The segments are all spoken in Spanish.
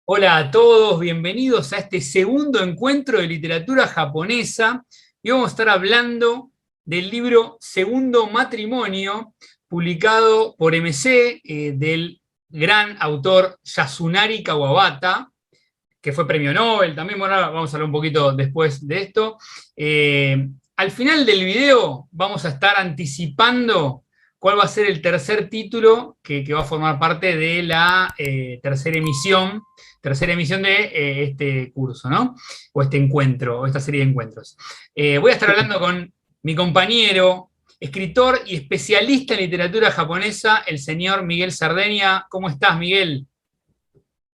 Hola a todos, bienvenidos a este segundo encuentro de literatura japonesa y vamos a estar hablando del libro Segundo Matrimonio, publicado por MC, del gran autor Yasunari Kawabata, que fue premio Nobel también. Bueno, ahora vamos a hablar un poquito después de esto. Al final del video vamos a estar anticipando cuál va a ser el tercer título que va a formar parte de la tercera emisión de este curso, ¿no? O este encuentro, o esta serie de encuentros. Voy a estar hablando con mi compañero, escritor y especialista en literatura japonesa, el señor Miguel Sardeña. ¿Cómo estás, Miguel?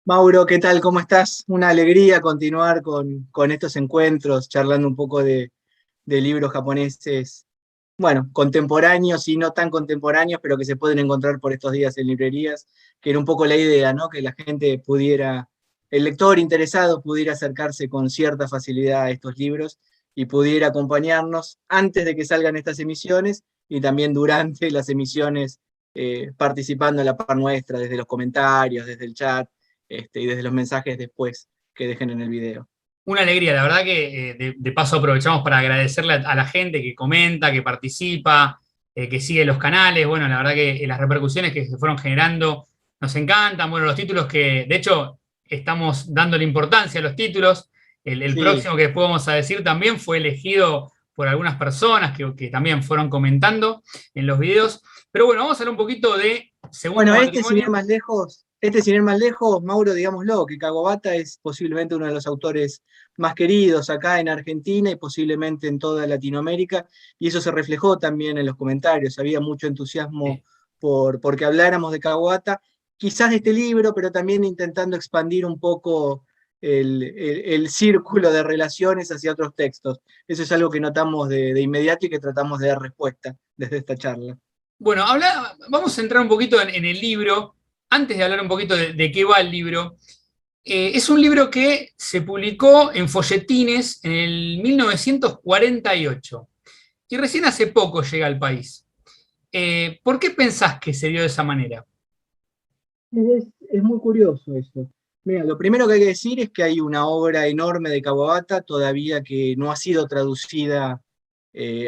Mauro, ¿qué tal? ¿Cómo estás? Una alegría continuar con estos encuentros, charlando un poco de libros japoneses, bueno, contemporáneos y no tan contemporáneos, pero que se pueden encontrar por estos días en librerías, que era un poco la idea, ¿no? Que la gente pudiera, el lector interesado pudiera acercarse con cierta facilidad a estos libros y pudiera acompañarnos antes de que salgan estas emisiones y también durante las emisiones, participando en la par nuestra, desde los comentarios, desde el chat, y desde los mensajes después que dejen en el video. Una alegría, la verdad que de paso aprovechamos para agradecerle a la gente que comenta, que participa, que sigue los canales. Bueno, la verdad que las repercusiones que se fueron generando nos encantan. Bueno, los títulos que, de hecho, estamos dándole importancia a los títulos. El Sí. próximo que después vamos a decir también fue elegido por algunas personas que también fueron comentando en los videos. Pero bueno, vamos a hablar un poquito de Segundo Bueno, sin ir Matrimonio. más lejos, sin ir más lejos, Mauro, digámoslo, que Kawabata es posiblemente uno de los autores más queridos acá en Argentina y posiblemente en toda Latinoamérica, y eso se reflejó también en los comentarios. Había mucho entusiasmo porque habláramos de Kawabata, quizás de este libro, pero también intentando expandir un poco el círculo de relaciones hacia otros textos. Eso es algo que notamos de inmediato y que tratamos de dar respuesta desde esta charla. Bueno, vamos a entrar un poquito en el libro. Antes de hablar un poquito de qué va el libro, es un libro que se publicó en folletines en el 1948 y recién hace poco llega al país. ¿Por qué pensás que se dio de esa manera? Es muy curioso eso. Mira, lo primero que hay que decir es que hay una obra enorme de Kawabata todavía que no ha sido traducida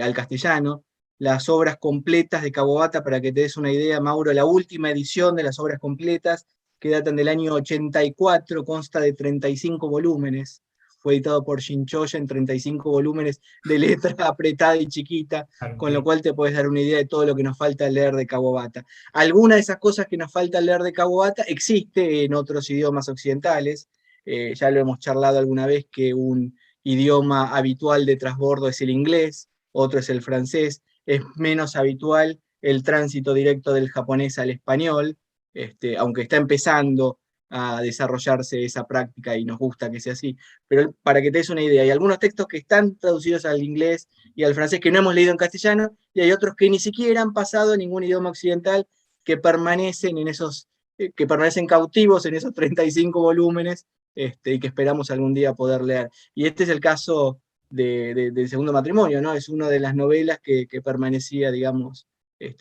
al castellano. Las obras completas de Kawabata, para que te des una idea, Mauro, la última edición de las obras completas, que datan del año 84, consta de 35 volúmenes. Fue editado por Shinchoya en 35 volúmenes de letra apretada y chiquita, Claro, con lo cual te puedes dar una idea de todo lo que nos falta leer de Kawabata. Alguna de esas cosas que nos falta leer de Kawabata existe en otros idiomas occidentales. Ya lo hemos charlado alguna vez que un idioma habitual de transbordo es el inglés, otro es el francés. Es menos habitual el tránsito directo del japonés al español, aunque está empezando a desarrollarse esa práctica y nos gusta que sea así. Pero para que te des una idea, hay algunos textos que están traducidos al inglés y al francés que no hemos leído en castellano, y hay otros que ni siquiera han pasado a ningún idioma occidental, que permanecen que permanecen cautivos en esos 35 volúmenes, y que esperamos algún día poder leer. Y este es el caso del Segundo Matrimonio, ¿no? Es una de las novelas que permanecía, digamos,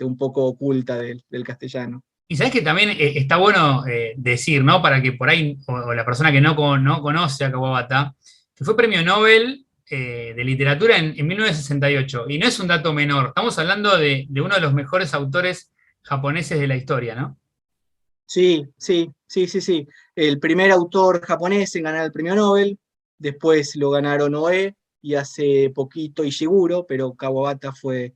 un poco oculta del castellano. Y sabés que también está bueno decir, ¿no? Para que por ahí, o la persona que no conoce a Kawabata, que fue premio Nobel de literatura en 1968. Y no es un dato menor. Estamos hablando de uno de los mejores autores japoneses de la historia, ¿no? Sí, sí, sí, sí, sí. El primer autor japonés en ganar el premio Nobel, después lo ganaron Oe y hace poquito Ishiguro, pero Kawabata fue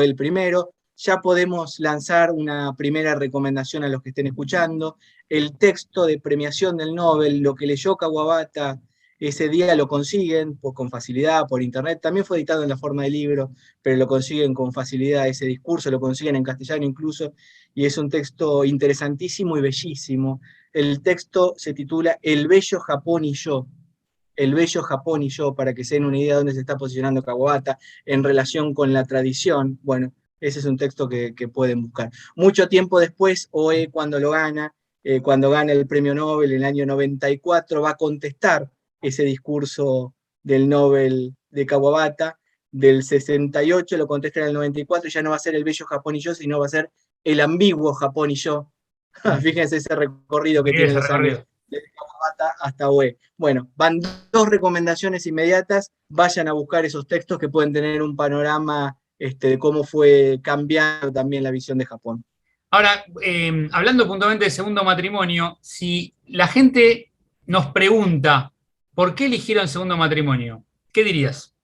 el primero. Ya podemos lanzar una primera recomendación a los que estén escuchando. El texto de premiación del Nobel, lo que leyó Kawabata ese día lo consiguen con facilidad por internet. También fue editado en la forma de libro, pero lo consiguen con facilidad ese discurso, lo consiguen en castellano incluso, y es un texto interesantísimo y bellísimo. El texto se titula El bello Japón y yo. El bello Japón y yo, para que se den una idea de dónde se está posicionando Kawabata en relación con la tradición. Bueno, ese es un texto que pueden buscar. Mucho tiempo después, Oe, cuando gana el premio Nobel en el año 94, va a contestar ese discurso del Nobel de Kawabata. Del 68 lo contesta en el 94, ya no va a ser el bello Japón y yo, sino va a ser el ambiguo Japón y yo. Mm. Fíjense ese recorrido que Increíble tiene ese los años recorrido. Kawabata hasta OE. Bueno, van dos recomendaciones inmediatas. Vayan a buscar esos textos que pueden tener un panorama de cómo fue cambiando también la visión de Japón. Ahora, hablando puntualmente del segundo matrimonio, si la gente nos pregunta por qué eligieron el segundo matrimonio, ¿qué dirías?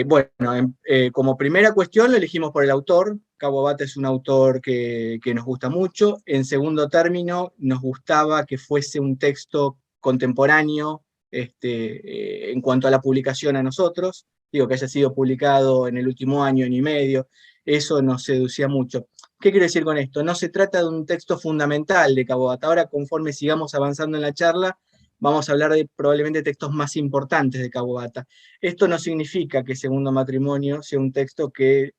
Bueno, como primera cuestión lo elegimos por el autor. Kawabata es un autor que nos gusta mucho. En segundo término, nos gustaba que fuese un texto contemporáneo en cuanto a la publicación a nosotros. Digo, que haya sido publicado en el último año y medio. Eso nos seducía mucho. ¿Qué quiero decir con esto? No se trata de un texto fundamental de Kawabata. Ahora, conforme sigamos avanzando en la charla, vamos a hablar de probablemente textos más importantes de Kawabata. Esto no significa que Segundo Matrimonio sea un texto que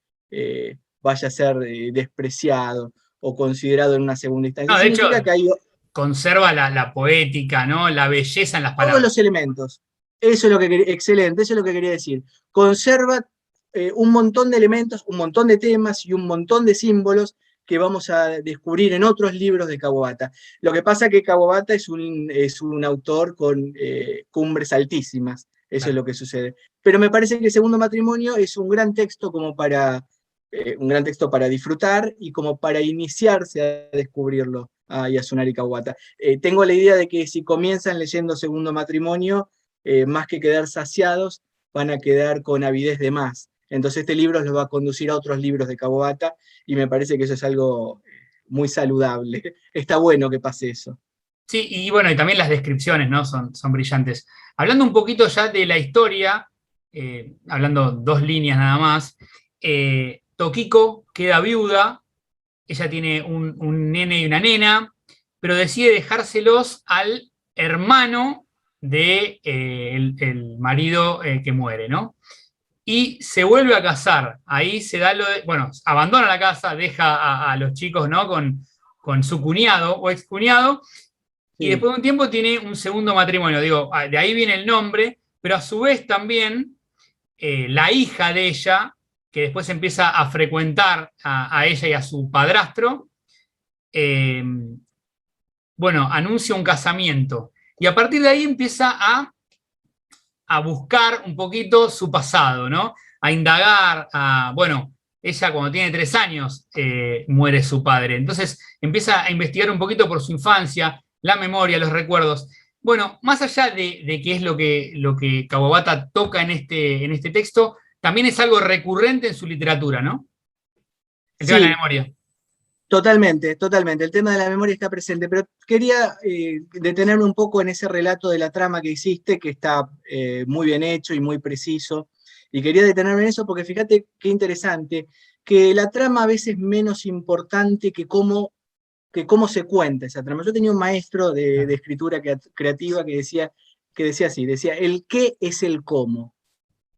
vaya a ser despreciado o considerado en una segunda instancia. No, de hecho, Significa que hay conserva la poética, ¿no? La belleza en las todos palabras. los elementos. Eso es lo que excelente, eso es lo que quería decir. Conserva un montón de elementos, un montón de temas y un montón de símbolos que vamos a descubrir en otros libros de Kawabata. Lo que pasa es que Kawabata es un autor con cumbres altísimas, eso es lo que sucede. Pero me parece que el Segundo Matrimonio es un gran texto como un gran texto para disfrutar y como para iniciarse a descubrirlo a Yasunari Kawabata. Tengo la idea de que si comienzan leyendo Segundo Matrimonio, más que quedar saciados, van a quedar con avidez de más. Entonces este libro los va a conducir a otros libros de Kawabata y me parece que eso es algo muy saludable. Está bueno que pase eso. Sí, y bueno, y también las descripciones, ¿no? Son brillantes. Hablando un poquito ya de la historia, hablando dos líneas nada más, Tokiko queda viuda, ella tiene un nene y una nena, pero decide dejárselos al hermano de el marido que muere, ¿no? Y se vuelve a casar. Ahí se da lo de, bueno, abandona la casa, deja a los chicos, ¿no? Con su cuñado o excuñado, y Sí. después de un tiempo tiene un segundo matrimonio. Digo, de ahí viene el nombre, pero a su vez también la hija de ella, que después empieza a frecuentar a ella y a su padrastro, bueno, anuncia un casamiento. Y a partir de ahí empieza a buscar un poquito su pasado, ¿no? A indagar, bueno, ella cuando tiene 3 años muere su padre. Entonces empieza a investigar un poquito por su infancia, la memoria, los recuerdos. Bueno, más allá de qué es lo que Kawabata toca en este texto, también es algo recurrente en su literatura, ¿no? El tema de la Sí, memoria. totalmente, totalmente. El tema de la memoria está presente, pero quería detenerme un poco en ese relato de la trama que hiciste, que está muy bien hecho y muy preciso. Y quería detenerme en eso porque fíjate qué interesante, que la trama a veces es menos importante que cómo se cuenta esa trama. Yo tenía un maestro de escritura creativa que decía así, decía, el qué es el cómo.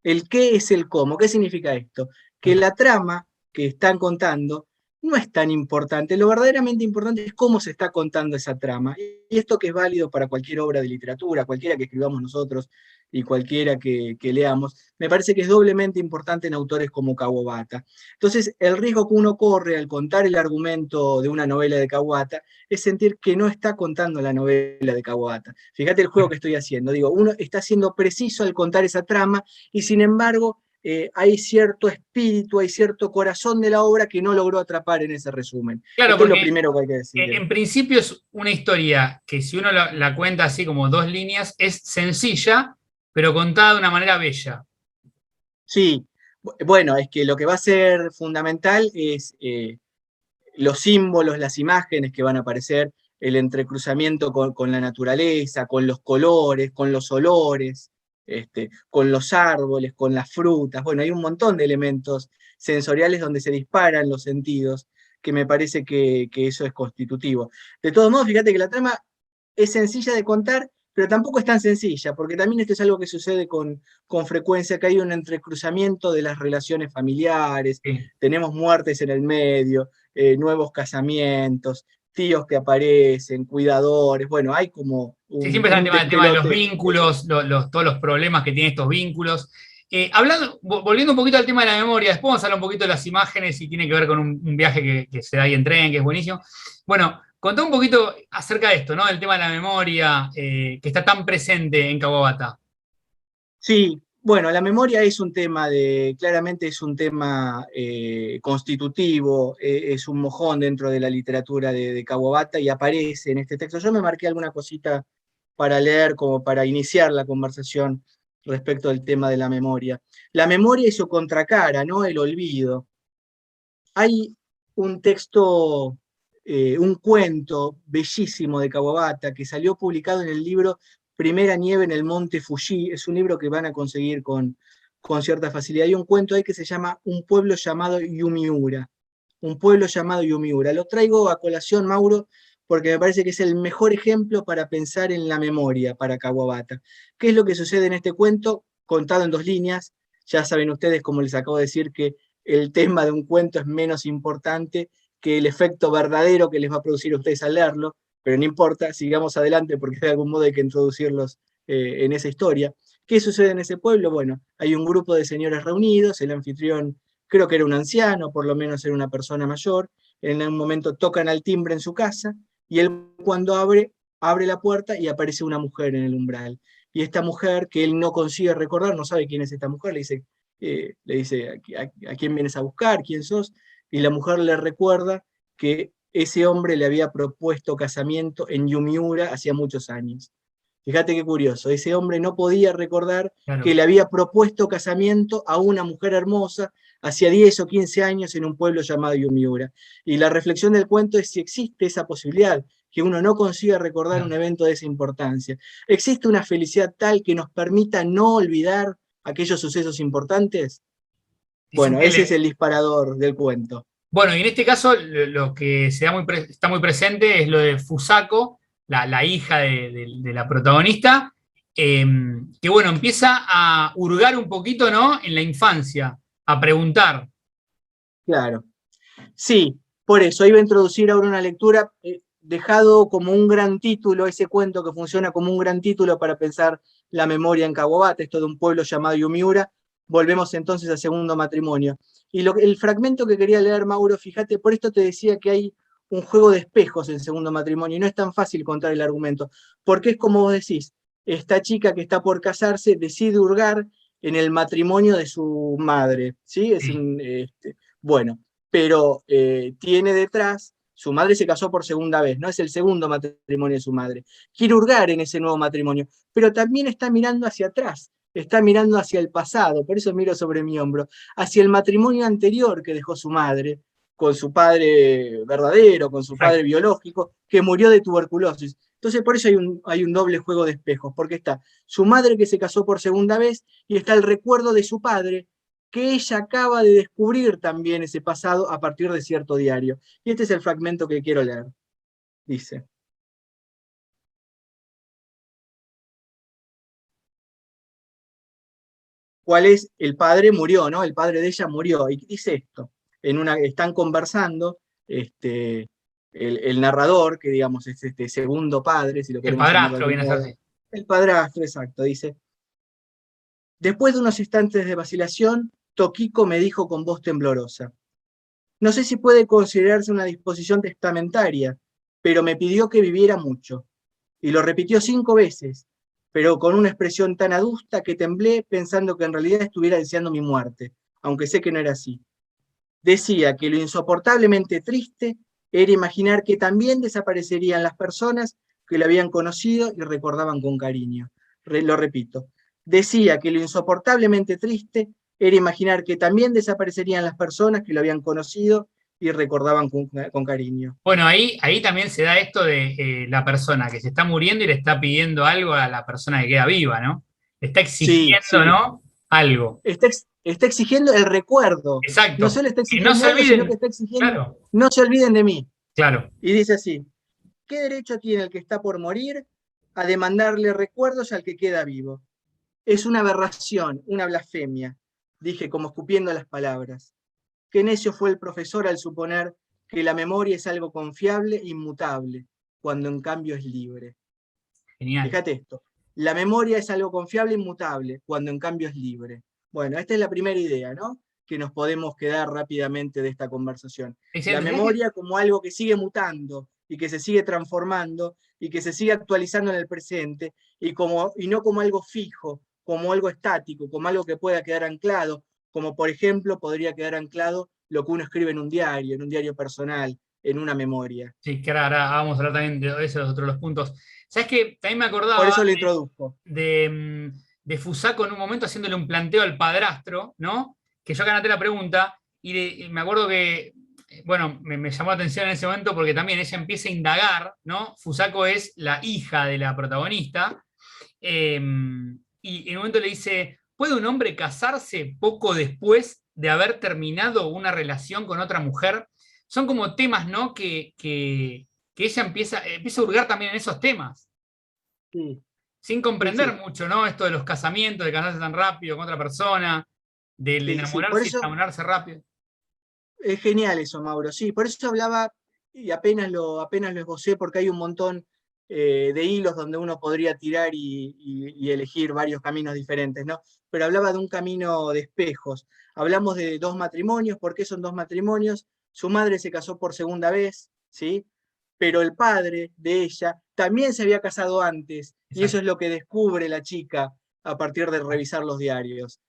El qué es el cómo. ¿Qué significa esto? Que la trama que están contando no es tan importante. Lo verdaderamente importante es cómo se está contando esa trama. Y esto que es válido para cualquier obra de literatura, cualquiera que escribamos nosotros y cualquiera que leamos, me parece que es doblemente importante en autores como Kawabata. Entonces, el riesgo que uno corre al contar el argumento de una novela de Kawabata es sentir que no está contando la novela de Kawabata. Fíjate el juego que estoy haciendo. Digo, uno está siendo preciso al contar esa trama y sin embargo hay cierto espíritu, hay cierto corazón de la obra que no logró atrapar en ese resumen. Claro, Esto es lo porque primero que hay que decir. en principio es una historia que si uno la cuenta así como 2 líneas, es sencilla, pero contada de una manera bella. Sí, bueno, es que lo que va a ser fundamental es los símbolos, las imágenes que van a aparecer, el entrecruzamiento con la naturaleza, con los colores, con los olores, con los árboles, con las frutas. Bueno, hay un montón de elementos sensoriales donde se disparan los sentidos, que me parece que eso es constitutivo. De todos modos, fíjate que la trama es sencilla de contar, pero tampoco es tan sencilla, porque también esto es algo que sucede con frecuencia, que hay un entrecruzamiento de las relaciones familiares, Sí. tenemos muertes en el medio, nuevos casamientos, tíos que aparecen, cuidadores, bueno, hay como Sí, siempre está el tema de los despelote. vínculos, todos los problemas que tienen estos vínculos. Volviendo un poquito al tema de la memoria, después vamos a hablar un poquito de las imágenes y tiene que ver con un viaje que se da ahí en tren, que es buenísimo. Bueno, Contá un poquito acerca de esto, ¿no? Del tema de la memoria, que está tan presente en Kawabata. Sí, bueno, la memoria es un tema claramente es un tema constitutivo, es un mojón dentro de la literatura de Kawabata y aparece en este texto. Yo me marqué alguna cosita para leer, como para iniciar la conversación respecto del tema de la memoria. La memoria y su contracara, ¿no? El olvido. Hay un texto, un cuento bellísimo de Kawabata que salió publicado en el libro Primera nieve en el monte Fuji. Es un libro que van a conseguir con cierta facilidad. Hay un cuento ahí que se llama Un pueblo llamado Yumiura. Un pueblo llamado Yumiura. Lo traigo a colación, Mauro, porque me parece que es el mejor ejemplo para pensar en la memoria para Kawabata. ¿Qué es lo que sucede en este cuento? Contado en 2 líneas. Ya saben ustedes, como les acabo de decir, que el tema de un cuento es menos importante que el efecto verdadero que les va a producir a ustedes al leerlo, pero no importa, sigamos adelante porque de algún modo hay que introducirlos en esa historia. ¿Qué sucede en ese pueblo? Bueno, hay un grupo de señores reunidos, el anfitrión creo que era un anciano, por lo menos era una persona mayor, en un momento tocan al timbre en su casa, y él cuando abre la puerta y aparece una mujer en el umbral. Y esta mujer, que él no consigue recordar, no sabe quién es esta mujer, le dice ¿a quién vienes a buscar? ¿Quién sos? Y la mujer le recuerda que ese hombre le había propuesto casamiento en Yumiura hacía muchos años. Fíjate qué curioso, ese hombre no podía recordar que Claro. le había propuesto casamiento a una mujer hermosa hacía 10 o 15 años en un pueblo llamado Yumiura. Y la reflexión del cuento es si existe esa posibilidad, que uno no consiga recordar un Claro. evento de esa importancia. ¿Existe una felicidad tal que nos permita no olvidar aquellos sucesos importantes? Dicen Bueno, que ese es el disparador del cuento. bueno, y en este caso lo que se da está muy presente es lo de Fusako, la hija de la protagonista, eh, que bueno, empieza a hurgar un poquito, ¿no? En la infancia, a preguntar. Claro. Sí, por eso iba a introducir ahora una lectura, dejado como un gran título, ese cuento que funciona como un gran título para pensar la memoria en Kawabata, esto de un pueblo llamado Yumiura. Volvemos entonces al segundo matrimonio. Y el fragmento que quería leer, Mauro, fíjate, por esto te decía que hay un juego de espejos en segundo matrimonio, y no es tan fácil contar el argumento, porque es como vos decís, esta chica que está por casarse decide hurgar en el matrimonio de su madre, ¿sí? Sí. Bueno, pero tiene detrás, su madre se casó por segunda vez, no es el segundo matrimonio de su madre. Quiere hurgar en ese nuevo matrimonio, pero también está mirando hacia atrás, está mirando hacia el pasado, por eso miro sobre mi hombro, hacia el matrimonio anterior que dejó su madre, con su padre verdadero, con su padre Exacto. biológico, que murió de tuberculosis. Entonces, por eso hay un doble juego de espejos, porque está su madre que se casó por segunda vez y está el recuerdo de su padre, que ella acaba de descubrir también ese pasado a partir de cierto diario. Y este es el fragmento que quiero leer. Dice: ¿cuál es? El padre murió, ¿no? El padre de ella murió. Y dice esto: están conversando, el narrador, que digamos es este segundo padre, si lo El queremos llamar de padrastro algún viene a ser modo, así. el padrastro, exacto, dice: después de unos instantes de vacilación, Tokiko me dijo con voz temblorosa: no sé si puede considerarse una disposición testamentaria, pero me pidió que viviera mucho. Y lo repitió 5 veces, pero con una expresión tan adusta que temblé pensando que en realidad estuviera deseando mi muerte, aunque sé que no era así. Decía que lo insoportablemente triste era imaginar que también desaparecerían las personas que lo habían conocido y recordaban con cariño. Lo repito. Decía que lo insoportablemente triste era imaginar que también desaparecerían las personas que lo habían conocido y recordaban con cariño. Bueno, ahí también se da esto de la persona que se está muriendo y le está pidiendo algo a la persona que queda viva, ¿no? Le está Sí, exigiendo, sí. ¿no? Algo. Está exigiendo el recuerdo. No Exacto. solo está Que no exigiendo se algo, sino que olviden. está exigiendo, Claro, no se olviden de mí. claro. Y dice así: ¿qué derecho tiene el que está por morir a demandarle recuerdos al que queda vivo? Es una aberración, una blasfemia, dije como escupiendo las palabras. Qué necio fue el profesor al suponer que la memoria es algo confiable e inmutable, cuando en cambio es libre. Genial. Fíjate esto: la memoria es algo confiable e inmutable, cuando en cambio es libre. Bueno, esta es la primera idea, ¿no? Que nos podemos quedar rápidamente de esta conversación. La Excelente. ¿Sabés qué? memoria como algo que sigue mutando, y que se sigue transformando y que se sigue actualizando en el presente y no como algo fijo, como algo estático, como algo que pueda quedar anclado, como por ejemplo podría quedar anclado lo que uno escribe en un diario personal, en una memoria. Sí, que ahora vamos a hablar también de esos otros los puntos. ¿Sabes qué? También me Por acordaba eso lo introduzco. de Fusako en un momento haciéndole un planteo al padrastro, ¿no? Que yo acá anoté la pregunta y me acuerdo que, bueno, me llamó la atención en ese momento porque también ella empieza a indagar, ¿no? Fusako es la hija de la protagonista y en un momento le dice, ¿puede un hombre casarse poco después de haber terminado una relación con otra mujer? Son como temas, ¿no? Que ella empieza a hurgar también en esos temas, Sí, sin sí, comprender sí, mucho, ¿no? Esto de los casamientos, de casarse tan rápido con otra persona, del sí, sí. Por enamorarse y eso enamorarse rápido. es genial eso, Mauro. Sí, por eso hablaba, y apenas lo esbocé, porque hay un montón de hilos donde uno podría tirar y elegir varios caminos diferentes, ¿no? Pero hablaba de un camino de espejos. Hablamos de dos matrimonios. ¿Por qué son dos matrimonios? Su madre se casó por segunda vez, ¿sí? Pero el padre de ella también se había casado antes, y eso Exacto. es lo que descubre la chica a partir de revisar los diarios.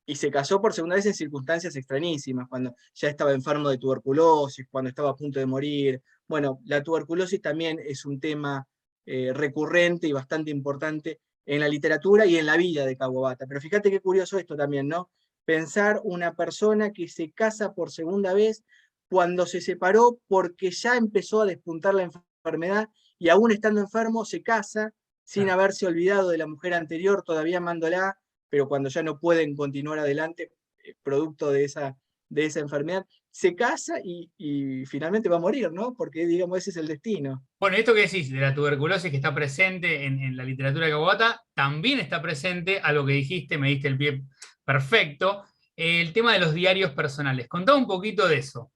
Y se casó por segunda vez en circunstancias extrañísimas, cuando ya estaba enfermo de tuberculosis, cuando estaba a punto de morir. Bueno, la tuberculosis también es un tema recurrente y bastante importante en la literatura y en la vida de Kawabata. Pero fíjate qué curioso esto también, ¿no? Pensar una persona que se casa por segunda vez cuando se separó porque ya empezó a despuntar la enfermedad y aún estando enfermo se casa sin Claro. haberse olvidado de la mujer anterior, todavía amándola, pero cuando ya no pueden continuar adelante, producto de esa enfermedad, se casa y finalmente va a morir, ¿no? Porque, digamos, ese es el destino. Bueno, esto que decís de la tuberculosis que está presente en la literatura de Kawabata, también está presente a lo que dijiste, me diste el pie perfecto, el tema de los diarios personales. Contá un poquito de eso.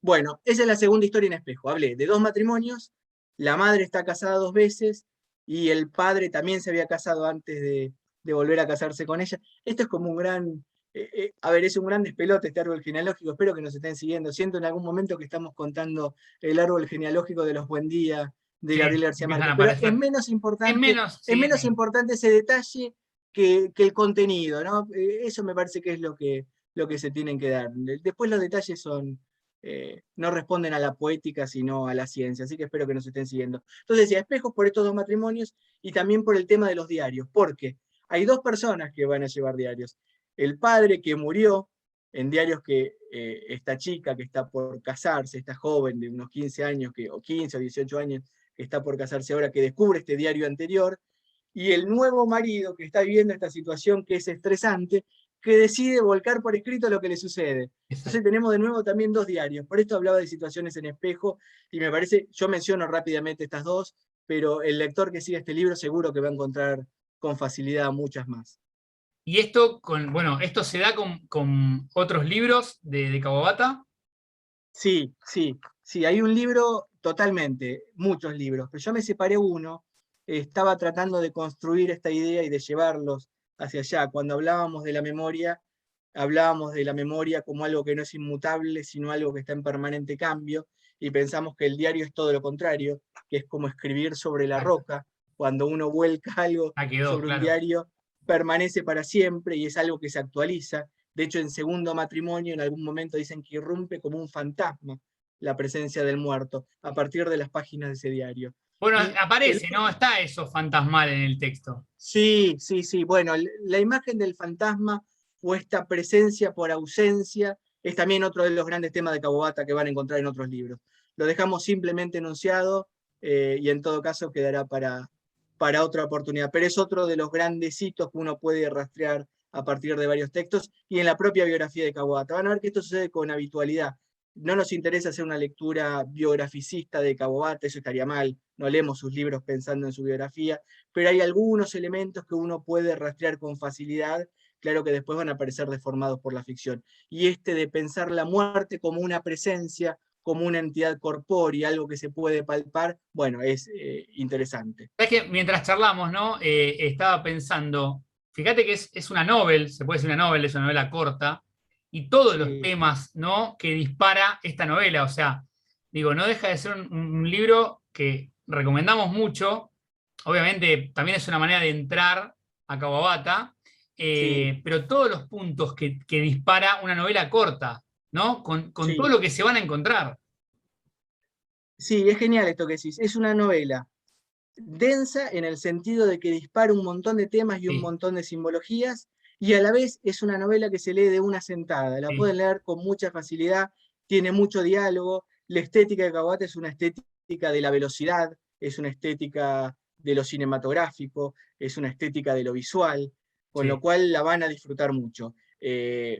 Bueno, esa es la segunda historia en espejo. Hablé de dos matrimonios, la madre está casada dos veces y el padre también se había casado antes de volver a casarse con ella. Esto es como un gran, a ver, es un gran despelote este árbol genealógico, espero que nos estén siguiendo. Siento en algún momento que estamos contando el árbol genealógico de los Buendía, de Sí, Gabriel García empiezan a Márquez, pero aparecer. Es menos, es sí, es menos menos. importante ese detalle que el contenido, ¿no? Eso me parece que es lo que se tienen que dar. Después los detalles son no responden a la poética, sino a la ciencia. Así que espero que nos estén siguiendo. Entonces decía, espejos por estos dos matrimonios y también por el tema de los diarios, porque hay dos personas que van a llevar diarios. El padre que murió en diarios que esta chica que está por casarse, esta joven de unos 15 años, o 15 o 18 años, que está por casarse ahora, que descubre este diario anterior, y el nuevo marido que está viviendo esta situación que es estresante, que decide volcar por escrito lo que le sucede. Entonces Exacto. tenemos de nuevo también dos diarios. Por esto hablaba de situaciones en espejo y me parece, yo menciono rápidamente estas dos, pero el lector que siga este libro seguro que va a encontrar con facilidad muchas más. Y esto, bueno, esto se da con otros libros de Kawabata. Sí, sí, sí, hay un libro totalmente, muchos libros, pero yo me separé uno, estaba tratando de construir esta idea y de llevarlos hacia allá. Cuando hablábamos de la memoria como algo que no es inmutable, sino algo que está en permanente cambio, y pensamos que el diario es todo lo contrario, que es como escribir sobre la Exacto. roca. Cuando uno vuelca algo Ah, quedó, sobre un claro. diario, permanece para siempre y es algo que se actualiza. De hecho, en Segundo Matrimonio, en algún momento dicen que irrumpe como un fantasma la presencia del muerto a partir de las páginas de ese diario. Bueno, Y el aparece, ¿no? Está eso fantasmal en el texto. Sí, sí, sí. Bueno, la imagen del fantasma o esta presencia por ausencia es también otro de los grandes temas de Kawabata que van a encontrar en otros libros. Lo dejamos simplemente enunciado y en todo caso quedará para otra oportunidad. Pero es otro de los grandes hitos que uno puede rastrear a partir de varios textos y en la propia biografía de Kawabata. Van a ver que esto sucede con habitualidad. No nos interesa hacer una lectura biograficista de Kawabata, eso estaría mal. No leemos sus libros pensando en su biografía, pero hay algunos elementos que uno puede rastrear con facilidad, claro que después van a aparecer deformados por la ficción. Y este de pensar la muerte como una presencia, como una entidad corpórea, algo que se puede palpar, bueno, es interesante. Es que mientras charlamos, ¿no? Estaba pensando, fíjate que es una novel, se puede decir una novel, es una novela corta, y todos los Sí, temas, ¿no? Que dispara esta novela, o sea, digo, no deja de ser un libro que recomendamos mucho. Obviamente también es una manera de entrar a Kawabata, Sí, pero todos los puntos que dispara una novela corta, ¿no? Con todo sí. lo que se van a encontrar. Sí, es genial esto que decís. Es una novela densa en el sentido de que dispara un montón de temas y un Sí, montón de simbologías, y a la vez es una novela que se lee de una sentada. La sí, pueden leer con mucha facilidad, tiene mucho diálogo. La estética de Kawabata es una estética de la velocidad, es una estética de lo cinematográfico, es una estética de lo visual, con lo sí. cual la van a disfrutar mucho.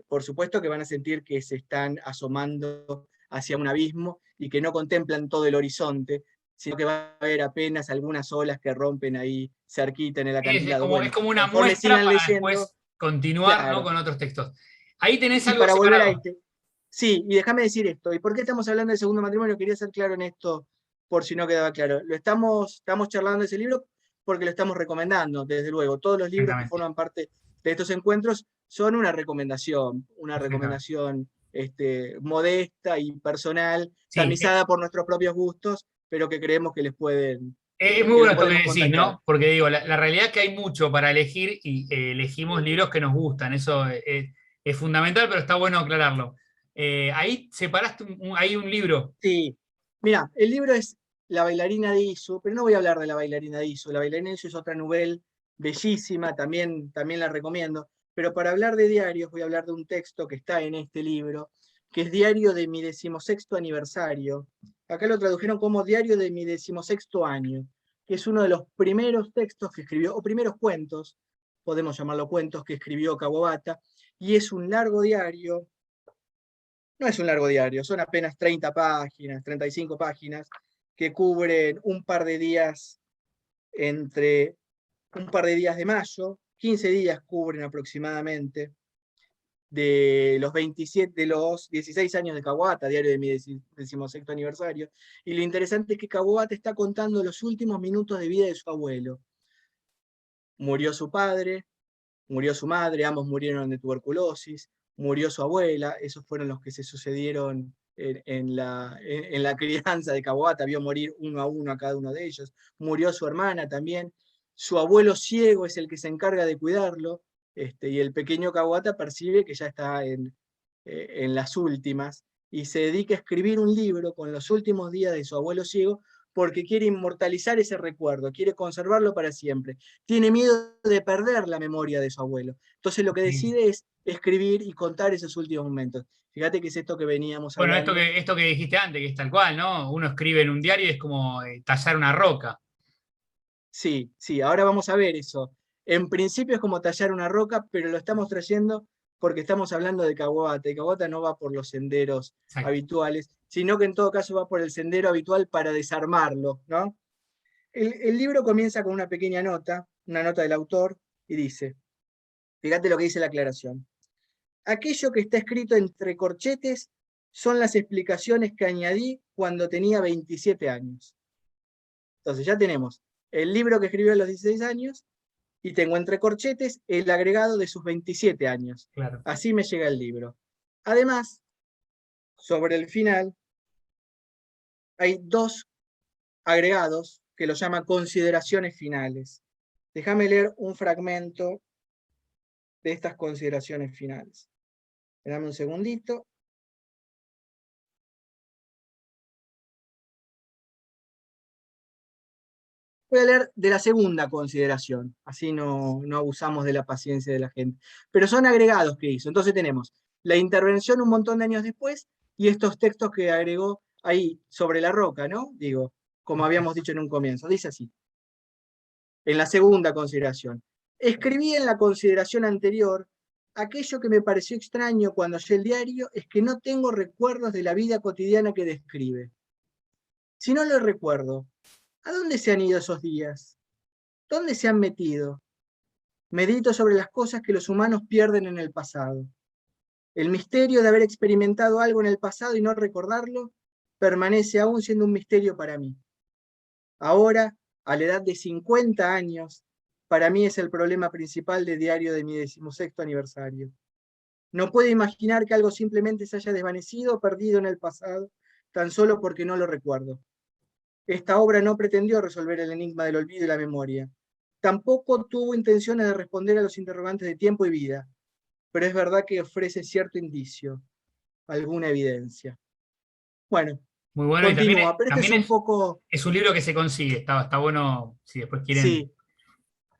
Por supuesto que van a sentir que se están asomando hacia un abismo y que no contemplan todo el horizonte, sino que va a haber apenas algunas olas que rompen ahí cerquita en el acantilado. Es Bueno, como una conforme muestra sigan para leyendo, después continuar, ¿no? claro. Con otros textos. Ahí tenés Y algo para volver a separado. este, sí, y déjame decir esto, ¿y por qué estamos hablando del segundo matrimonio? Quería ser claro en esto, por si no quedaba claro. Estamos charlando de ese libro porque lo estamos recomendando, desde luego. Todos los libros que Exactamente, forman parte de estos encuentros son una exactamente. recomendación modesta y personal, Sí, tamizada por nuestros propios gustos, pero que creemos que les pueden, es muy que bueno los esto que podemos decís, contactar. ¿no? Porque digo, la realidad es que hay mucho para elegir y elegimos libros que nos gustan. Eso es fundamental, pero está bueno aclararlo. Ahí separaste ahí un libro. Sí, mira, el libro es La bailarina de Isu, pero no voy a hablar de La bailarina de Isu. La bailarina de Isu es otra novela bellísima, también la recomiendo. Pero para hablar de diarios, voy a hablar de un texto que está en este libro, que es Diario de mi 16º aniversario. Acá lo tradujeron como Diario de mi 16º año, que es uno de los primeros textos que escribió, o primeros cuentos, podemos llamarlo cuentos, que escribió Kawabata, y es un largo diario. No es un largo diario, son apenas 30 páginas, 35 páginas, que cubren un par de días entre un par de días de mayo, 15 días cubren aproximadamente, de los 27, de los 16 años de Kawabata, diario de mi 16º aniversario. Y lo interesante es que Kawabata está contando los últimos minutos de vida de su abuelo. Murió su padre, murió su madre, ambos murieron de tuberculosis, murió su abuela, esos fueron los que se sucedieron en la crianza de Kawabata, vio morir uno a uno a cada uno de ellos, murió su hermana también, su abuelo ciego es el que se encarga de cuidarlo, y el pequeño Kawabata percibe que ya está en las últimas, y se dedica a escribir un libro con los últimos días de su abuelo ciego, porque quiere inmortalizar ese recuerdo, quiere conservarlo para siempre. Tiene miedo de perder la memoria de su abuelo. Entonces lo que Sí. decide es escribir y contar esos últimos momentos. Fíjate que es esto que veníamos Bueno, hablando. esto que dijiste antes, que es tal cual, ¿no? Uno escribe en un diario y es como tallar una roca. Sí, sí, ahora vamos a ver eso. En principio es como tallar una roca, pero lo estamos trayendo porque estamos hablando de Kawabata, y Kawabata no va por los senderos Exacto. habituales, sino que en todo caso va por el sendero habitual para desarmarlo, ¿no? El libro comienza con una nota del autor, y dice, fíjate lo que dice la aclaración. Aquello que está escrito entre corchetes son las explicaciones que añadí cuando tenía 27 años. Entonces ya tenemos el libro que escribió a los 16 años y tengo entre corchetes el agregado de sus 27 años. Claro. Así me llega el libro. Además, sobre el final, hay dos agregados que lo llaman consideraciones finales. Déjame leer un fragmento de estas consideraciones finales. Dame un segundito. Voy a leer de la segunda consideración, así no abusamos de la paciencia de la gente. Pero son agregados que hizo. Entonces tenemos la intervención un montón de años después y estos textos que agregó ahí sobre la roca, ¿no? Digo, como habíamos dicho en un comienzo. Dice así, en la segunda consideración. Escribí en la consideración anterior, aquello que me pareció extraño cuando hallé el diario es que no tengo recuerdos de la vida cotidiana que describe. Si no lo recuerdo, ¿a dónde se han ido esos días? ¿Dónde se han metido? Medito sobre las cosas que los humanos pierden en el pasado. El misterio de haber experimentado algo en el pasado y no recordarlo permanece aún siendo un misterio para mí. Ahora, a la edad de 50 años, para mí es el problema principal de diario de mi 16º aniversario. No puedo imaginar que algo simplemente se haya desvanecido o perdido en el pasado, tan solo porque no lo recuerdo. Esta obra no pretendió resolver el enigma del olvido y la memoria. Tampoco tuvo intenciones de responder a los interrogantes de tiempo y vida, pero es verdad que ofrece cierto indicio, alguna evidencia. Bueno, Muy bueno, y continúa, pero este es también un poco, es un libro que se consigue, está bueno si después quieren. sí,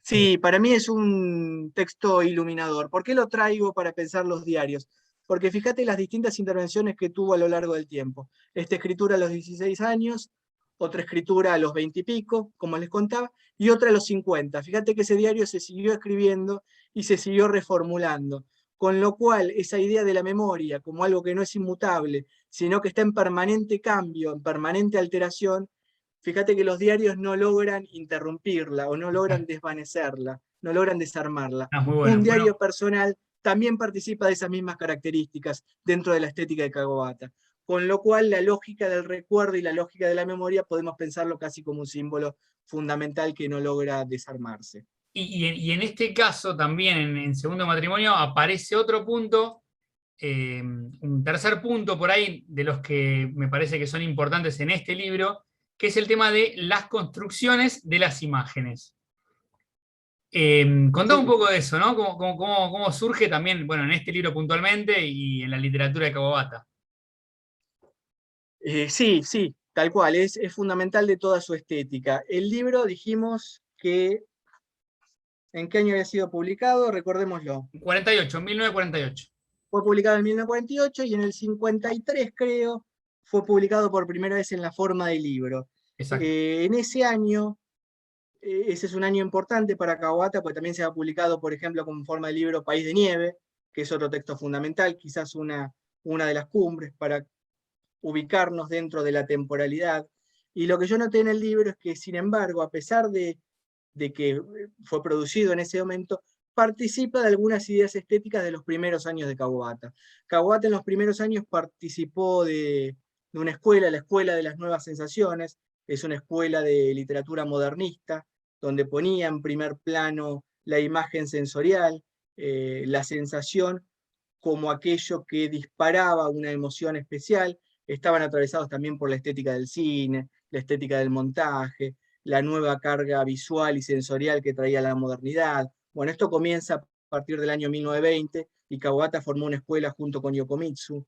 sí, para mí es un texto iluminador. ¿Por qué lo traigo para pensar los diarios? Porque fíjate las distintas intervenciones que tuvo a lo largo del tiempo. Esta escritura a los 16 años, otra escritura a los 20 y pico, como les contaba, y otra a los 50. Fíjate que ese diario se siguió escribiendo y se siguió reformulando. Con lo cual, esa idea de la memoria como algo que no es inmutable, sino que está en permanente cambio, en permanente alteración, fíjate que los diarios no logran interrumpirla o no logran desvanecerla, no logran desarmarla. Ah, muy bueno. Un Bueno, diario personal también participa de esas mismas características dentro de la estética de Kawabata. Con lo cual la lógica del recuerdo y la lógica de la memoria podemos pensarlo casi como un símbolo fundamental que no logra desarmarse. y en este caso también, en Segundo Matrimonio, aparece otro punto, un tercer punto por ahí, de los que me parece que son importantes en este libro, que es el tema de las construcciones de las imágenes. Contá un Sí, poco de eso, ¿no? ¿Cómo surge también, bueno, en este libro puntualmente y en la literatura de Kawabata? sí, sí, tal cual, es fundamental de toda su estética. El libro dijimos que, ¿en qué año había sido publicado? Recordémoslo. 48, 1948. Fue publicado en 1948 y en el 53, creo, fue publicado por primera vez en la forma de libro. Exacto. En ese año, ese es un año importante para Kawabata, porque también se ha publicado, por ejemplo, como forma de libro País de Nieve, que es otro texto fundamental, quizás una de las cumbres para ubicarnos dentro de la temporalidad. Y lo que yo noté en el libro es que, sin embargo, a pesar de que fue producido en ese momento, participa de algunas ideas estéticas de los primeros años de Kawabata. Kawabata en los primeros años participó de una escuela, la Escuela de las Nuevas Sensaciones, es una escuela de literatura modernista, donde ponía en primer plano la imagen sensorial, la sensación como aquello que disparaba una emoción especial. Estaban atravesados también por la estética del cine, la estética del montaje, la nueva carga visual y sensorial que traía la modernidad. Bueno, esto comienza a partir del año 1920 y Kawabata formó una escuela junto con Yokomitsu,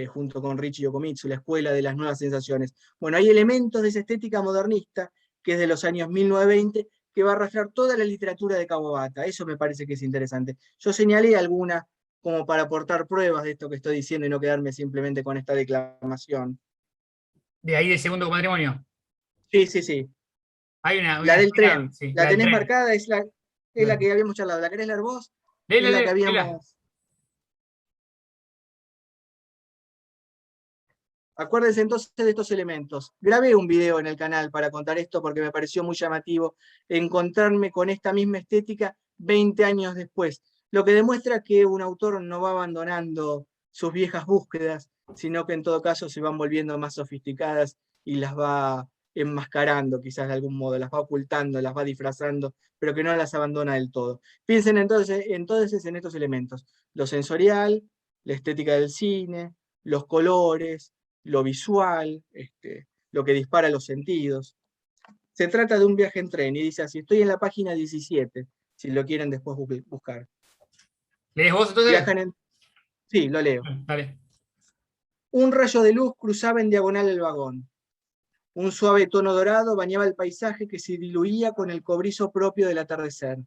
junto con Richie Yokomitsu, la escuela de las nuevas sensaciones. Bueno, hay elementos de esa estética modernista que es de los años 1920 que va a rastrear toda la literatura de Kawabata. Eso me parece que es interesante. Yo señalé alguna como para aportar pruebas de esto que estoy diciendo y no quedarme simplemente con esta declamación. De ahí de Segundo Matrimonio. Sí, sí, sí. Hay una, La una del escena, tren, sí, la la del tenés tren. marcada, es la que habíamos charlado. ¿La querés leer vos? Es Léela, la que léela. habíamos. Acuérdense entonces de estos elementos. Grabé un video en el canal para contar esto porque me pareció muy llamativo encontrarme con esta misma estética 20 años después, lo que demuestra que un autor no va abandonando sus viejas búsquedas, sino que en todo caso se van volviendo más sofisticadas y las va enmascarando quizás de algún modo, las va ocultando, las va disfrazando, pero que no las abandona del todo. Piensen entonces en estos elementos, lo sensorial, la estética del cine, los colores, lo visual, lo que dispara los sentidos. Se trata de un viaje en tren y dice así, estoy en la página 17, si lo quieren después buscar. ¿Lees vos entonces? Viajan en... Sí, lo leo. Dale. Un rayo de luz cruzaba en diagonal el vagón. Un suave tono dorado bañaba el paisaje que se diluía con el cobrizo propio del atardecer.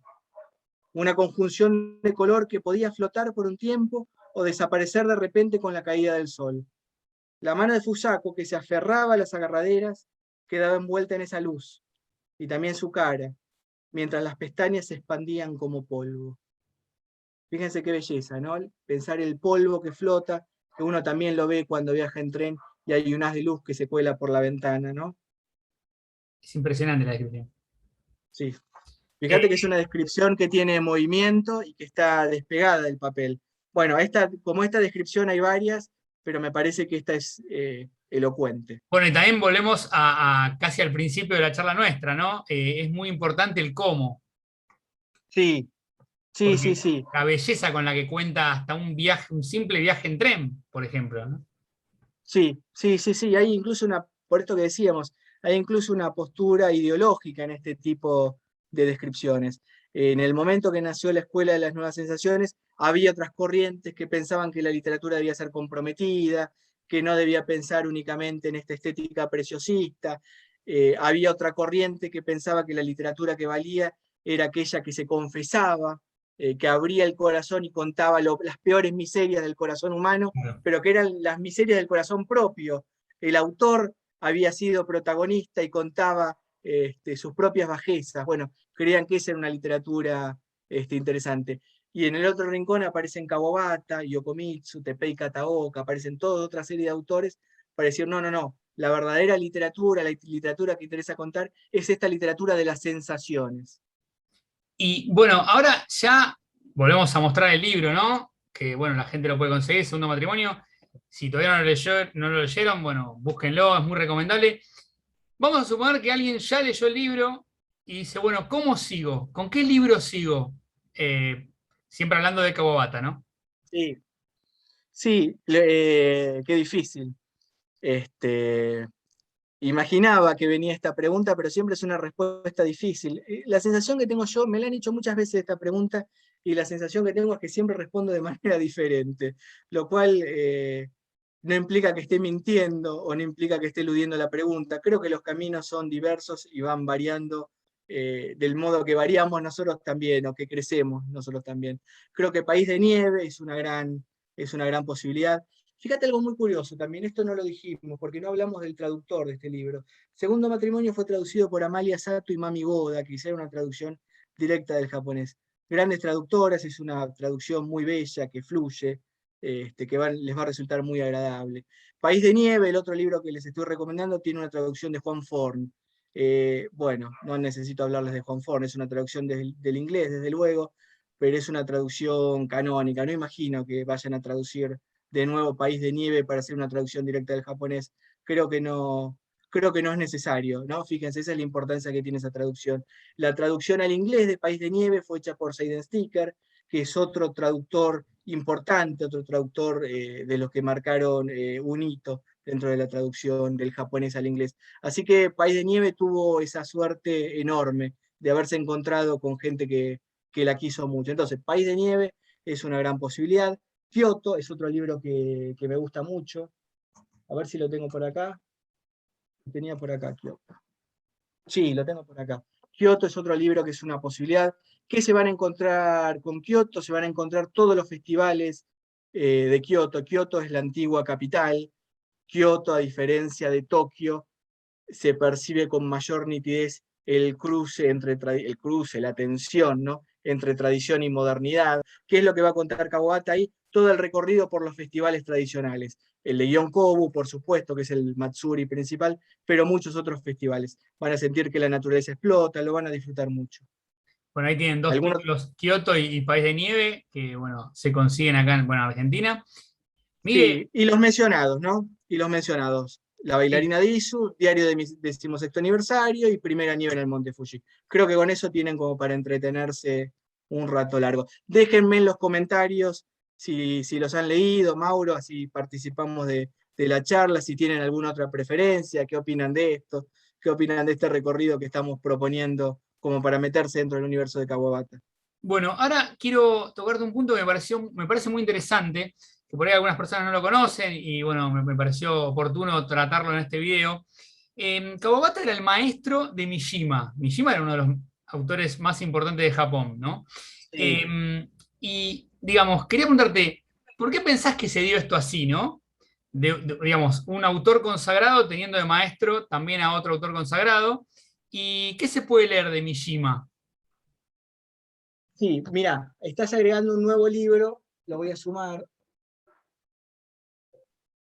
Una conjunción de color que podía flotar por un tiempo o desaparecer de repente con la caída del sol. La mano de Fusako, que se aferraba a las agarraderas, quedaba envuelta en esa luz, y también su cara, mientras las pestañas se expandían como polvo. Fíjense qué belleza, ¿no? Pensar el polvo que flota, que uno también lo ve cuando viaja en tren y hay un haz de luz que se cuela por la ventana, ¿no? Es impresionante la descripción. Sí. Eh, Fíjate que es una descripción que tiene movimiento y que está despegada del papel. Bueno, como esta descripción hay varias, pero me parece que esta es elocuente. bueno, y también volvemos a casi al principio de la charla nuestra, ¿no? Es muy importante el cómo, Sí, sí, sí, porque sí. la belleza con la que cuenta hasta un viaje, un simple viaje en tren, por ejemplo, ¿no? Sí, sí, sí, sí, hay incluso por esto que decíamos, hay incluso una postura ideológica en este tipo de descripciones. En el momento que nació la Escuela de las Nuevas Sensaciones, había otras corrientes que pensaban que la literatura debía ser comprometida, que no debía pensar únicamente en esta estética preciosista. Había otra corriente que pensaba que la literatura que valía era aquella que se confesaba, que abría el corazón y contaba las peores miserias del corazón humano, Claro. pero que eran las miserias del corazón propio. El autor había sido protagonista y contaba sus propias bajezas. Bueno, creían que esa era una literatura interesante. Y en el otro rincón aparecen Kawabata, Yokomitsu, Teppei Kataoka, aparecen toda otra serie de autores para decir, no, no, no, la verdadera literatura, la literatura que interesa contar, es esta literatura de las sensaciones. Y bueno, ahora ya volvemos a mostrar el libro, ¿no? Que bueno, la gente lo puede conseguir, Segundo Matrimonio. Si todavía no lo leyeron, bueno, búsquenlo, es muy recomendable. Vamos a suponer que alguien ya leyó el libro y dice, bueno, ¿cómo sigo? ¿Con qué libro sigo? Siempre hablando de Kawabata, ¿no? Sí, sí, qué difícil. Este, Imaginaba que venía esta pregunta, pero siempre es una respuesta difícil. La sensación que tengo yo, me la han hecho muchas veces esta pregunta, y la sensación que tengo es que siempre respondo de manera diferente, lo cual no implica que esté mintiendo o no implica que esté eludiendo la pregunta. Creo que los caminos son diversos y van variando del modo que variamos nosotros también, o que crecemos nosotros también. Creo que País de Nieve es una gran posibilidad. Fíjate algo muy curioso también, esto no lo dijimos, porque no hablamos del traductor de este libro. Segundo Matrimonio fue traducido por Amalia Sato y Mami Goda, que hicieron una traducción directa del japonés. Grandes traductoras, es una traducción muy bella, que fluye, les va a resultar muy agradable. País de Nieve, el otro libro que les estoy recomendando, tiene una traducción de Juan Forn. Bueno, no necesito hablarles de Juan Forn, es una traducción del inglés, desde luego, pero es una traducción canónica. No imagino que vayan a traducir de nuevo País de Nieve para hacer una traducción directa del japonés. Creo que no, creo que no es necesario, ¿no? Fíjense, esa es la importancia que tiene esa traducción. La traducción al inglés de País de Nieve fue hecha por Seiden Sticker, que es otro traductor importante, otro traductor de los que marcaron un hito dentro de la traducción del japonés al inglés. Así que País de Nieve tuvo esa suerte enorme de haberse encontrado con gente que la quiso mucho. Entonces, País de Nieve es una gran posibilidad. Kyoto es otro libro que me gusta mucho. A ver si lo tengo por acá. Lo tenía por acá, Kyoto. Sí, lo tengo por acá. Kyoto es otro libro que es una posibilidad. ¿Qué se van a encontrar con Kyoto? Se van a encontrar todos los festivales de Kyoto. Kyoto es la antigua capital. Kyoto, a diferencia de Tokio, se percibe con mayor nitidez el cruce, la tensión, ¿no? Entre tradición y modernidad. ¿Qué es lo que va a contar Kawabata ahí? Todo el recorrido por los festivales tradicionales. El de Yonkobu, por supuesto, que es el Matsuri principal, pero muchos otros festivales. Van a sentir que la naturaleza explota, lo van a disfrutar mucho. Bueno, ahí tienen dos Algunos, títulos, Kioto y País de Nieve, que bueno, se consiguen acá en bueno, Argentina. Miguel, sí, y los mencionados, ¿no? Y los mencionados. La sí, bailarina de Isu, diario de mi 16º aniversario y primera nieve en el Monte Fuji. Creo que con eso tienen como para entretenerse un rato largo. Déjenme en los comentarios si los han leído, Mauro, así participamos de la charla, si tienen alguna otra preferencia, qué opinan de esto, qué opinan de este recorrido que estamos proponiendo como para meterse dentro del universo de Kawabata. bueno, ahora quiero tocarte un punto que me parece muy interesante, que por ahí algunas personas no lo conocen y bueno, me pareció oportuno tratarlo en este video. Kawabata era el maestro de Mishima. Mishima era uno de los autores más importantes de Japón, ¿no? Sí. Y digamos, quería preguntarte, ¿por qué pensás que se dio esto así, ¿no? Digamos, un autor consagrado teniendo de maestro también a otro autor consagrado. ¿Y qué se puede leer de Mishima? Sí, mira, estás agregando un nuevo libro, lo voy a sumar.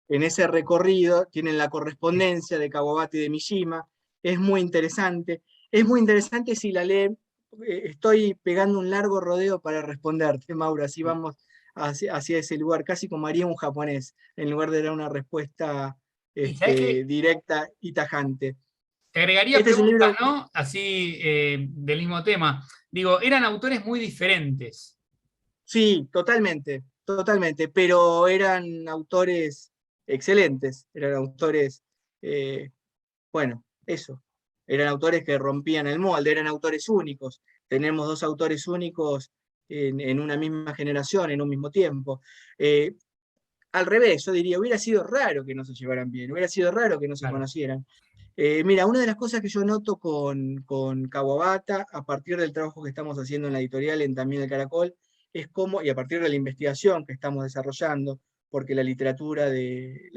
En ese recorrido tienen la correspondencia de Kawabata y de Mishima. Es muy interesante. Es muy interesante si la leen. Estoy pegando un largo rodeo para responderte, Mauro, así vamos hacia ese lugar, casi como haría un japonés, en lugar de dar una respuesta Y sabés que directa y tajante. te agregaría Este es un preguntas, libro, ¿no? Así, del mismo tema. Digo, eran autores muy diferentes. sí, totalmente, totalmente, pero eran autores excelentes, eran autores, bueno, eso, eran autores que rompían el molde, eran autores únicos. Tenemos dos autores únicos en una misma generación, en un mismo tiempo. Al revés, yo diría, hubiera sido raro que no se llevaran bien, hubiera sido raro que no se Claro. conocieran. Mira, una de las cosas que yo noto con Kawabata, a partir del trabajo que estamos haciendo en la editorial, en También el Caracol, es cómo, y a partir de la investigación que estamos desarrollando, porque la literatura de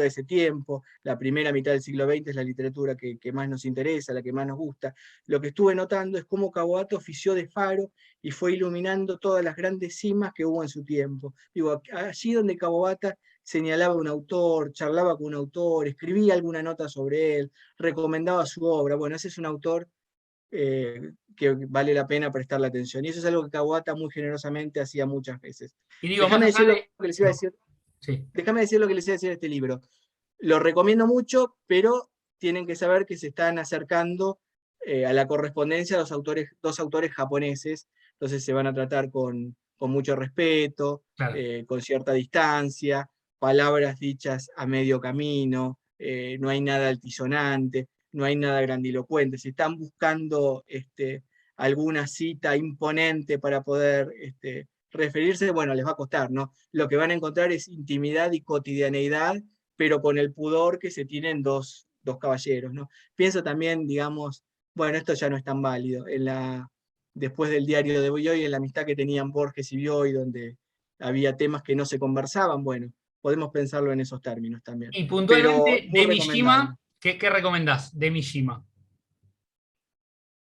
ese tiempo, la primera mitad del siglo XX es la literatura que más nos interesa, la que más nos gusta. Lo que estuve notando es cómo Kawabata ofició de faro y fue iluminando todas las grandes cimas que hubo en su tiempo. Digo, allí donde Kawabata señalaba un autor, charlaba con un autor, escribía alguna nota sobre él, recomendaba su obra. Bueno, ese es un autor que vale la pena prestarle atención. Y eso es algo que Kawabata muy generosamente hacía muchas veces. Y digo, más Déjame allá decir lo de... que les iba a decir, Sí. déjame decir lo que les iba a decir de este libro. Lo recomiendo mucho, pero tienen que saber que se están acercando a la correspondencia de dos autores japoneses, entonces se van a tratar con mucho respeto, Claro. con cierta distancia, palabras dichas a medio camino, no hay nada altisonante, no hay nada grandilocuente. Si están buscando alguna cita imponente para poder referirse, bueno, les va a costar, ¿no? Lo que van a encontrar es intimidad y cotidianeidad, pero con el pudor que se tienen dos caballeros, ¿no? Pienso también, digamos, bueno, esto ya no es tan válido, después del diario de Bioy, en la amistad que tenían Borges y Bioy, donde había temas que no se conversaban, bueno, podemos pensarlo en esos términos también. Y Pero puntualmente, muy de recomendable. Mishima, ¿qué recomendás de Mishima?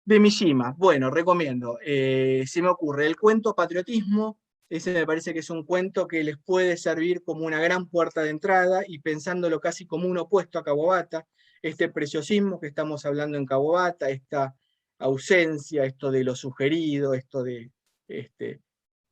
De Mishima, bueno, recomiendo. Se me ocurre el cuento Patriotismo. Ese me parece que es un cuento que les puede servir como una gran puerta de entrada y pensándolo casi como un opuesto a Kawabata, este preciosismo que estamos hablando en Kawabata, esta ausencia, esto de lo sugerido, esto este,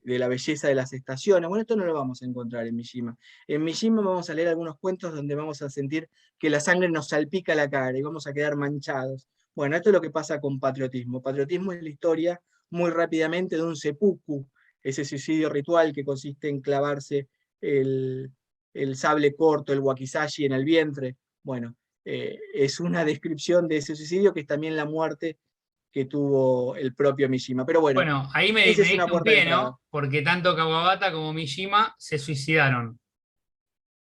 de la belleza de las estaciones. Bueno, esto no lo vamos a encontrar en Mishima. En Mishima vamos a leer algunos cuentos donde vamos a sentir que la sangre nos salpica la cara y vamos a quedar manchados. Bueno, esto es lo que pasa con Patriotismo. Patriotismo es la historia, muy rápidamente, de un seppuku, ese suicidio ritual que consiste en clavarse el, el sable corto, el wakizashi en el vientre. Bueno, es una descripción de ese suicidio que es también la muerte que tuvo el propio Mishima. Pero bueno, Bueno, ahí esa me es una diste un puerta de pie, entrada. ¿no? Porque tanto Kawabata como Mishima se suicidaron.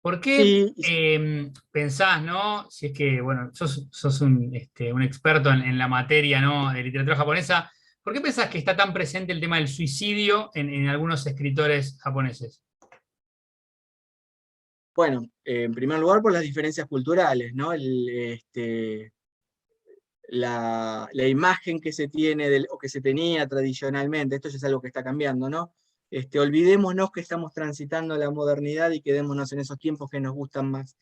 ¿Por qué Y pensás, ¿no? Si es que, bueno, sos un experto en la materia, ¿no? De literatura japonesa, ¿por qué pensás que está tan presente el tema del suicidio en algunos escritores japoneses? bueno, en primer lugar por las diferencias culturales, ¿no? La imagen que se tiene o que se tenía tradicionalmente, esto ya es algo que está cambiando, ¿no? Olvidémonos que estamos transitando la modernidad y quedémonos en esos tiempos que nos gustan más.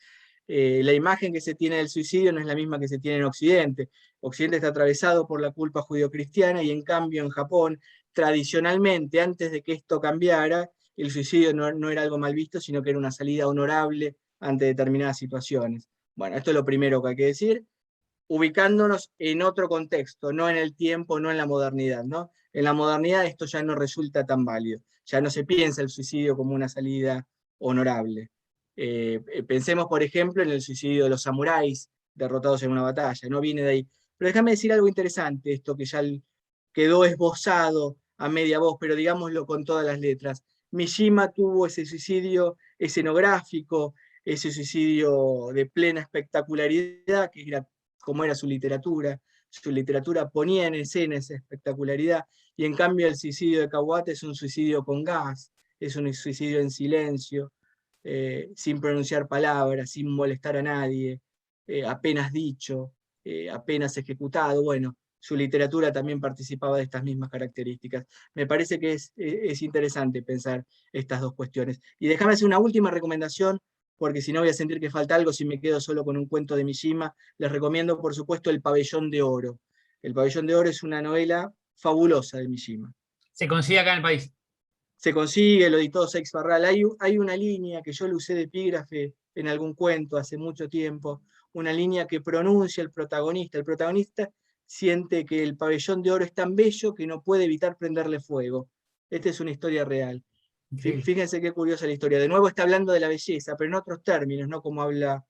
La imagen que se tiene del suicidio no es la misma que se tiene en Occidente. Occidente está atravesado por la culpa judio-cristiana y en cambio en Japón, tradicionalmente, antes de que esto cambiara, el suicidio no era algo mal visto, sino que era una salida honorable ante determinadas situaciones. Bueno, esto es lo primero que hay que decir, ubicándonos en otro contexto, no en el tiempo, no en la modernidad, ¿no? En la modernidad esto ya no resulta tan válido, ya no se piensa el suicidio como una salida honorable. Pensemos, por ejemplo, en el suicidio de los samuráis derrotados en una batalla, no viene de ahí. Pero déjame decir algo interesante, esto que ya quedó esbozado a media voz, pero digámoslo con todas las letras. Mishima tuvo ese suicidio escenográfico, ese suicidio de plena espectacularidad, que era como era su literatura ponía en escena esa espectacularidad, y en cambio el suicidio de Kawabata es un suicidio con gas, es un suicidio en silencio, sin pronunciar palabras, sin molestar a nadie, apenas dicho, apenas ejecutado. Bueno, su literatura también participaba de estas mismas características. Me parece que es interesante pensar estas dos cuestiones. Y déjame hacer una última recomendación, porque si no voy a sentir que falta algo si me quedo solo con un cuento de Mishima. Les recomiendo, por supuesto, El Pabellón de Oro. El Pabellón de Oro es una novela fabulosa de Mishima. Se consigue acá en el país. Se consigue, lo editó Seix Barral. Hay una línea que yo le usé de epígrafe en algún cuento hace mucho tiempo, una línea que pronuncia el protagonista. El protagonista siente que el pabellón de oro es tan bello que no puede evitar prenderle fuego. Esta es una historia real. Increíble. Fíjense qué curiosa la historia. De nuevo está hablando de la belleza, pero en otros términos, no como habla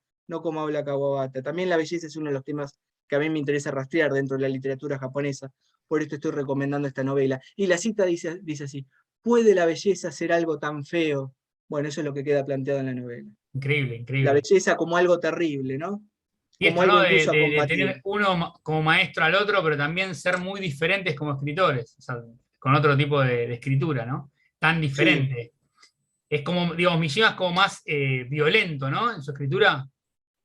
Kawabata. También la belleza es uno de los temas que a mí me interesa rastrear dentro de la literatura japonesa. Por esto estoy recomendando esta novela. Y la cita dice así: ¿puede la belleza ser algo tan feo? Bueno, eso es lo que queda planteado en la novela. Increíble, La increíble. belleza como algo terrible, ¿no? Y Como esto, algo ¿no? incluso a De combatir. tener uno como maestro al otro, pero también ser muy diferentes como escritores, o sea, con otro tipo de escritura, ¿no? Tan Sí, diferente. Es como, digamos, Mishima es como más violento, ¿no? En su escritura.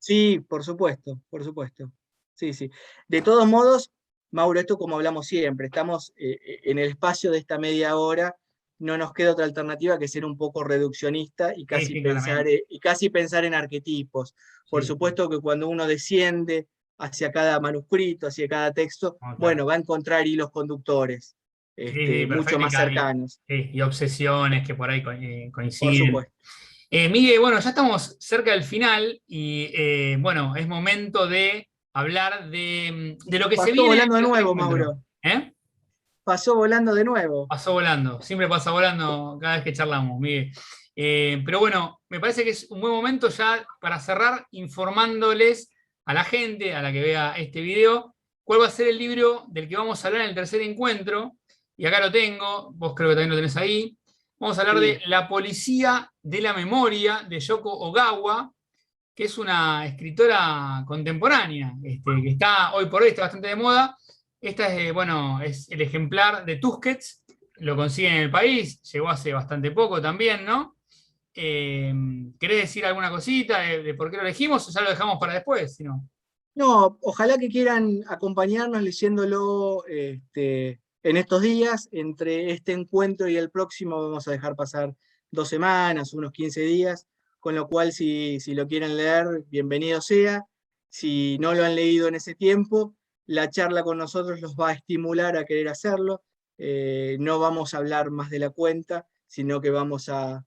sí, por supuesto, por supuesto. Sí, sí. De todos modos, Mauro, esto como hablamos siempre, estamos en el espacio de esta media hora, no nos queda otra alternativa que ser un poco reduccionista Sí, sí, claramente. y casi pensar en arquetipos. Por Sí, sí. supuesto que cuando uno desciende hacia cada manuscrito, hacia cada texto, No, claro. bueno, va a encontrar hilos conductores, Sí, sí, mucho perfecto. más cercanos, Sí, y obsesiones que por ahí por coinciden. supuesto. Miguel, bueno, ya estamos cerca del final y bueno, es momento de hablar de lo que se Pasó viene en el volando de tercer nuevo, encuentro. Mauro. ¿Eh? Pasó volando de nuevo. Pasó volando, siempre pasa volando cada vez que charlamos, Miguel. Pero bueno, me parece que es un buen momento ya para cerrar informándoles a la gente, a la que vea este video, cuál va a ser el libro del que vamos a hablar en el tercer encuentro. Y acá lo tengo, vos creo que también lo tenés ahí. Vamos a hablar de Sí. La policía de la memoria de Yoko Ogawa, que es una escritora contemporánea, que está hoy por hoy está bastante de moda. Esta es, bueno, es el ejemplar de Tusquets, lo consigue en el país, llegó hace bastante poco también, ¿no? ¿Querés decir alguna cosita de por qué lo elegimos o ya lo dejamos para después? Si no. No, ojalá que quieran acompañarnos leyéndolo en estos días. Entre este encuentro y el próximo vamos a dejar pasar 2 semanas, unos 15 días, con lo cual si lo quieren leer, bienvenido sea. Si no lo han leído en ese tiempo, la charla con nosotros los va a estimular a querer hacerlo. No vamos a hablar más de la cuenta, sino que vamos a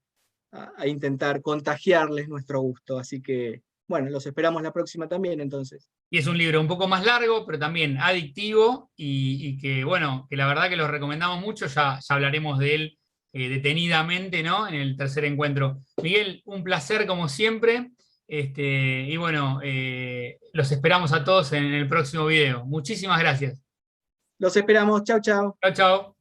intentar contagiarles nuestro gusto. Así que, bueno, los esperamos la próxima también, entonces. Y es un libro un poco más largo, pero también adictivo y que, bueno, que la verdad que lo recomendamos mucho, ya hablaremos de él detenidamente, ¿no? En el tercer encuentro. Miguel, un placer como siempre. Y bueno, los esperamos a todos en el próximo video. Muchísimas gracias. Los esperamos. Chau, chau. Chao, chao.